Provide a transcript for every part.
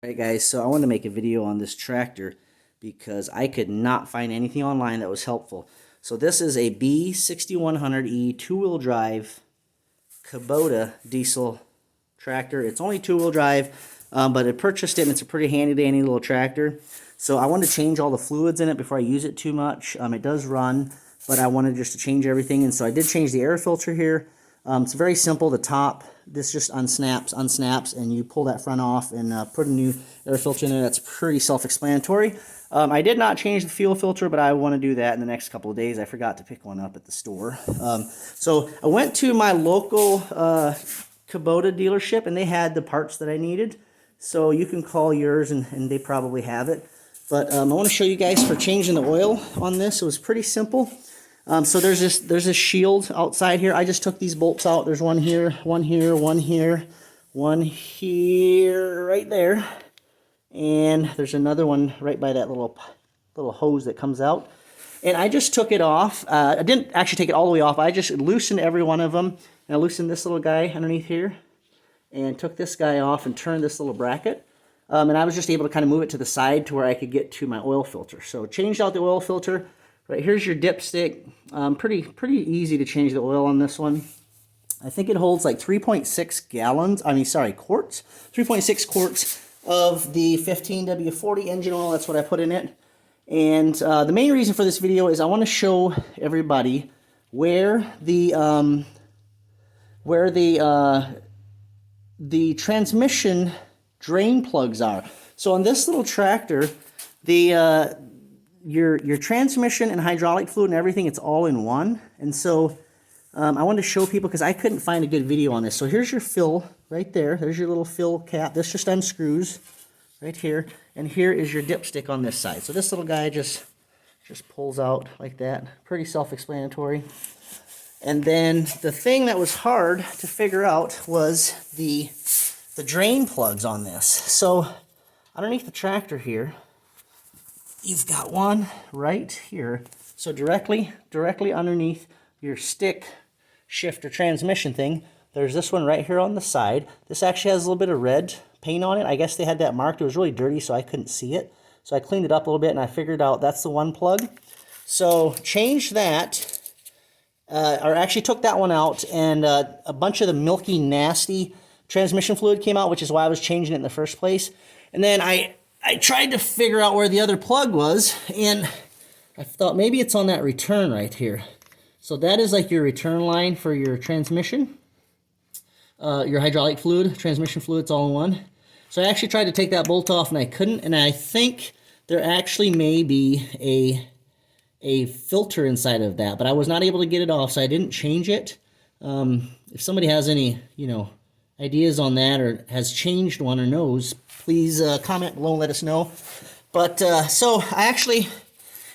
Alright guys, so I wanted to make a video on this tractor because I could not find anything online that was helpful. So this is a B6100E two-wheel drive Kubota diesel tractor. It's only two-wheel drive, but I purchased it and it's a pretty handy dandy little tractor. So I wanted to change all the fluids in it before I use it too much. It does run, but I wanted just to change everything, and so I did change the air filter here. It's very simple. The top, this just unsnaps, and you pull that front off and put a new air filter in there. That's pretty self-explanatory. I did not change the fuel filter, but I want to do that in the next couple of days. I forgot to pick one up at the store. So I went to my local Kubota dealership, and they had the parts that I needed. So you can call yours, and they probably have it. But I want to show you guys for changing the oil on this. It was pretty simple. So there's this shield outside here. I just took these bolts out. There's one here, one here, one here, one here, right there, and there's another one right by that little hose that comes out. And I just took it off. I didn't actually take it all the way off. I just loosened every one of them, and I loosened this little guy underneath here, and took this guy off and turned this little bracket. And I was just able to kind of move it to the side to where I could get to my oil filter. So changed out the oil filter. Right, here's your dipstick. Pretty easy to change the oil on this one. I think it holds like 3.6 gallons, quarts. 3.6 quarts of the 15W40 engine oil. That's what I put in it. And the main reason for this video is I want to show everybody where the transmission drain plugs are. So on this little tractor, your transmission and hydraulic fluid and everything, it's all in one. And so I wanted to show people because I couldn't find a good video on this. So here's your fill right there. There's your little fill cap. This just unscrews right here. And here is your dipstick on this side. So this little guy just pulls out like that. Pretty self-explanatory. And then the thing that was hard to figure out was the drain plugs on this. So underneath the tractor here, you've got one right here. So directly underneath your stick shift or transmission thing, there's this one right here on the side. This actually has a little bit of red paint on it. I guess they had that marked. It was really dirty, so I couldn't see it. So I cleaned it up a little bit, and I figured out that's the one plug. So changed that, or actually took that one out, and a bunch of the milky, nasty transmission fluid came out, which is why I was changing it in the first place. And then I tried to figure out where the other plug was, and I thought maybe it's on that return right here. So that is like your return line for your transmission, your hydraulic fluid, transmission fluid's all in one. So I actually tried to take that bolt off, and I couldn't, and I think there actually may be a filter inside of that, but I was not able to get it off, so I didn't change it. If somebody has any, ideas on that, or has changed one or knows, please comment below and let us know. But so I actually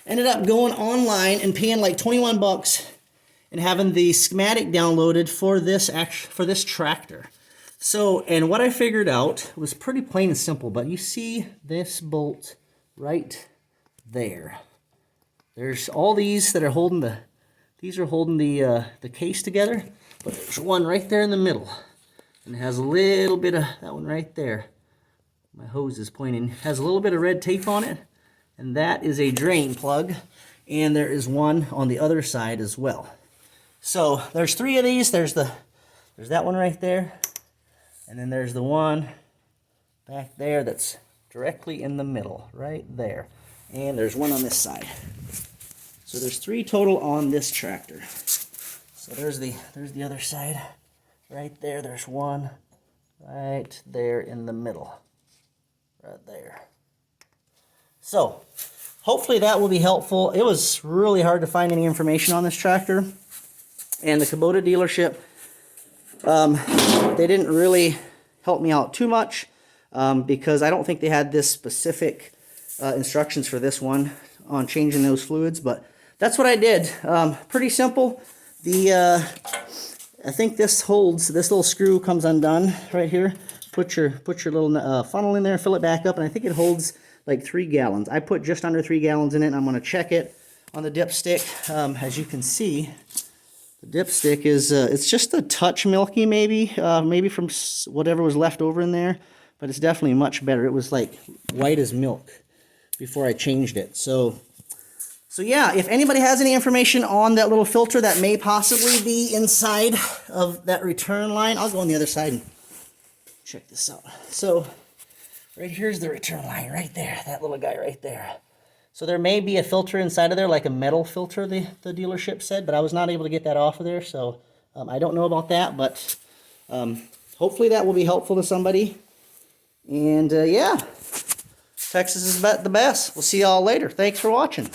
ended up going online and paying like 21 bucks and having the schematic downloaded for this tractor. So, and what I figured out was pretty plain and simple, but you see this bolt right there. There's all these that are holding the case together, but there's one right there in the middle. And it has a little bit of, that one right there, my hose is pointing, has a little bit of red tape on it, and that is a drain plug, and there is one on the other side as well. So there's three of these. There's that one right there, and then there's the one back there that's directly in the middle, right there, and there's one on this side. So there's three total on this tractor. So there's the other side. Right there, there's one right there in the middle, right there. So hopefully that will be helpful. It was really hard to find any information on this tractor, and the Kubota dealership, they didn't really help me out too much because I don't think they had this specific instructions for this one on changing those fluids, but that's what I did. Pretty simple. I think this little screw comes undone right here. Put your little funnel in there, fill it back up, and I think it holds like 3 gallons. I put just under 3 gallons in it, and I'm going to check it on the dipstick. As you can see, the dipstick is, it's just a touch milky maybe, maybe from whatever was left over in there. but it's definitely much better. It was like white as milk before I changed it. So yeah, if anybody has any information on that little filter that may possibly be inside of that return line, I'll go on the other side and check this out. So right here's the return line right there, that little guy right there. So there may be a filter inside of there, like a metal filter, the dealership said, but I was not able to get that off of there, so I don't know about that, but hopefully that will be helpful to somebody. And yeah, Texas is the best. We'll see y'all later. Thanks for watching.